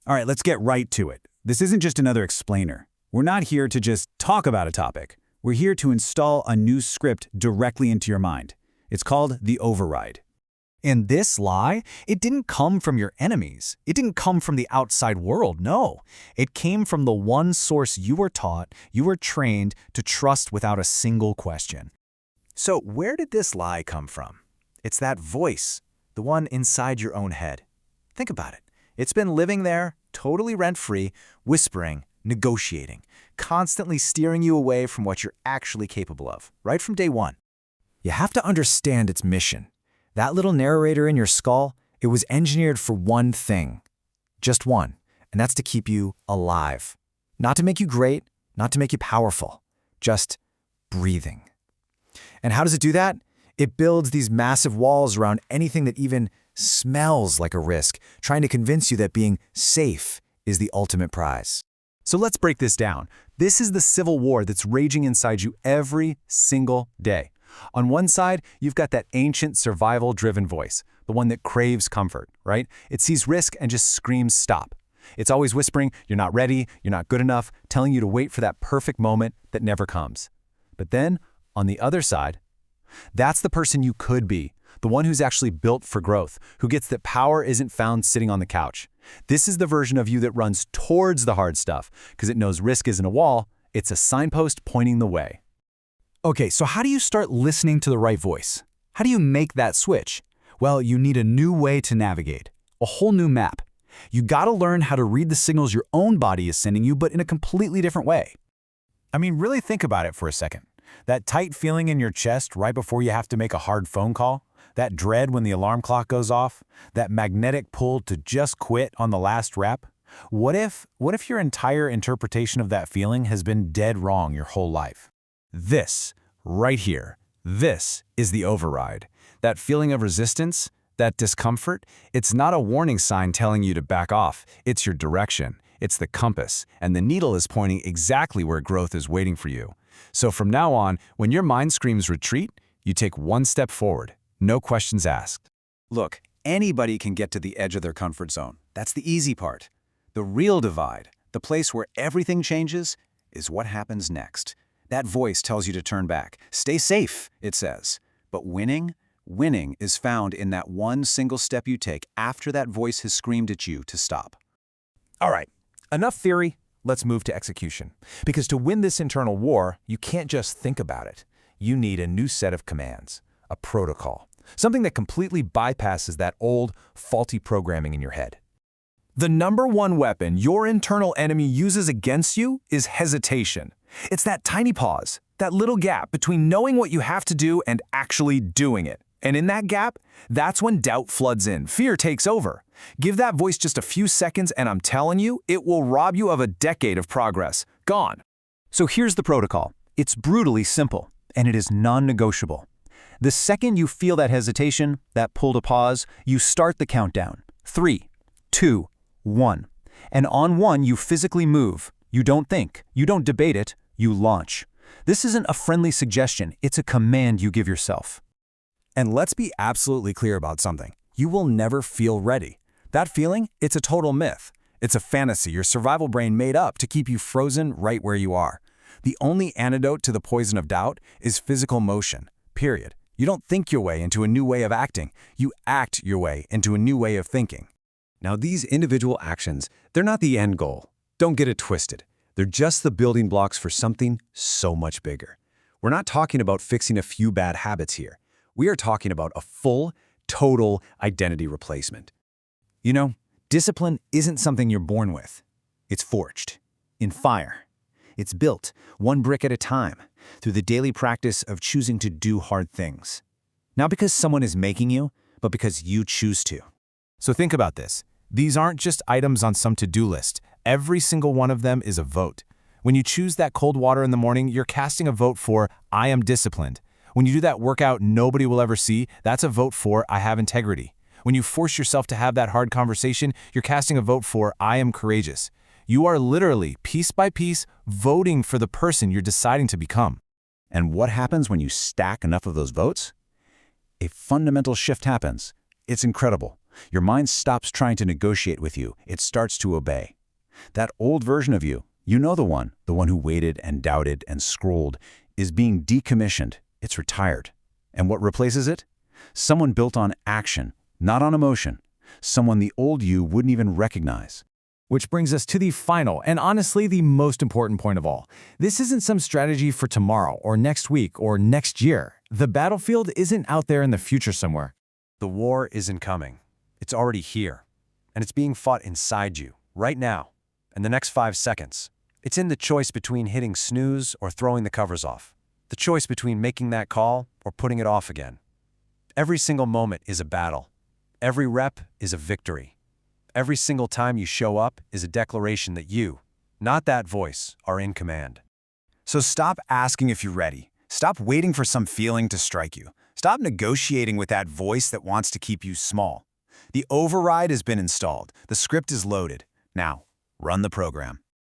All right, let's get right to it. This isn't just another explainer. We're not here to just talk about a topic. We're here to install a new script directly into your mind. It's called the override. And this lie, it didn't come from your enemies. It didn't come from the outside world, no. It came from the one source you were taught, you were trained to trust without a single question. So where did this lie come from? It's that voice, the one inside your own head. Think about it. It's been living there, totally rent-free, whispering, negotiating, constantly steering you away from what you're actually capable of, right from day one. You have to understand its mission. That little narrator in your skull, it was engineered for one thing. Just one. And that's to keep you alive. Not to make you great, not to make you powerful. Just breathing. And how does it do that? It builds these massive walls around anything that even smells like a risk, trying to convince you that being safe is the ultimate prize. So let's break this down. This is the civil war that's raging inside you every single day. On one side, you've got that ancient survival-driven voice, the one that craves comfort, right? It sees risk and just screams stop. It's always whispering, you're not ready, you're not good enough, telling you to wait for that perfect moment that never comes. But then, on the other side, that's the person you could be, the one who's actually built for growth, who gets that power isn't found sitting on the couch. This is the version of you that runs towards the hard stuff, because it knows risk isn't a wall, it's a signpost pointing the way. Okay, so how do you start listening to the right voice? How do you make that switch? Well, you need a new way to navigate, a whole new map. You gotta learn how to read the signals your own body is sending you, but in a completely different way. I mean, really think about it for a second. That tight feeling in your chest right before you have to make a hard phone call, that dread when the alarm clock goes off, that magnetic pull to just quit on the last rep. What if your entire interpretation of that feeling has been dead wrong your whole life? This, right here, this is the override. That feeling of resistance, that discomfort, it's not a warning sign telling you to back off. It's your direction. It's the compass, and the needle is pointing exactly where growth is waiting for you. So from now on, when your mind screams retreat, you take one step forward, no questions asked. Look, anybody can get to the edge of their comfort zone. That's the easy part. The real divide, the place where everything changes, is what happens next. That voice tells you to turn back. Stay safe, it says. But winning is found in that one single step you take after that voice has screamed at you to stop. All right, enough theory. Let's move to execution. Because to win this internal war, you can't just think about it. You need a new set of commands, a protocol, something that completely bypasses that old, faulty programming in your head. The number one weapon your internal enemy uses against you is hesitation. It's that tiny pause, that little gap between knowing what you have to do and actually doing it. And in that gap, that's when doubt floods in, fear takes over. Give that voice just a few seconds and I'm telling you, it will rob you of a decade of progress. Gone. So here's the protocol. It's brutally simple, and it is non-negotiable. The second you feel that hesitation, that pull to pause, you start the countdown. 3, 2, 1. And on 1, you physically move. You don't think. You don't debate it. You launch. This isn't a friendly suggestion. It's a command you give yourself. And let's be absolutely clear about something. You will never feel ready. That feeling, it's a total myth. It's a fantasy your survival brain made up to keep you frozen right where you are. The only antidote to the poison of doubt is physical motion, period. You don't think your way into a new way of acting. You act your way into a new way of thinking. Now, these individual actions, they're not the end goal. Don't get it twisted. They're just the building blocks for something so much bigger. We're not talking about fixing a few bad habits here. We are talking about a full, total identity replacement. You know, discipline isn't something you're born with. It's forged in fire. It's built one brick at a time through the daily practice of choosing to do hard things. Not because someone is making you, but because you choose to. So think about this. These aren't just items on some to-do list. Every single one of them is a vote. When you choose that cold water in the morning, you're casting a vote for, I am disciplined. When you do that workout nobody will ever see, that's a vote for, I have integrity. When you force yourself to have that hard conversation, you're casting a vote for, I am courageous. You are literally, piece by piece, voting for the person you're deciding to become. And what happens when you stack enough of those votes? A fundamental shift happens. It's incredible. Your mind stops trying to negotiate with you. It starts to obey. That old version of you, you know the one who waited and doubted and scrolled, is being decommissioned. It's retired. And what replaces it? Someone built on action, not on emotion. Someone the old you wouldn't even recognize. Which brings us to the final, and honestly the most important point of all. This isn't some strategy for tomorrow or next week or next year. The battlefield isn't out there in the future somewhere. The war isn't coming. It's already here. And it's being fought inside you, right now, in the next 5 seconds. It's in the choice between hitting snooze or throwing the covers off. The choice between making that call or putting it off again. Every single moment is a battle. Every rep is a victory. Every single time you show up is a declaration that you, not that voice, are in command. So stop asking if you're ready. Stop waiting for some feeling to strike you. Stop negotiating with that voice that wants to keep you small. The override has been installed. The script is loaded. Now, run the program.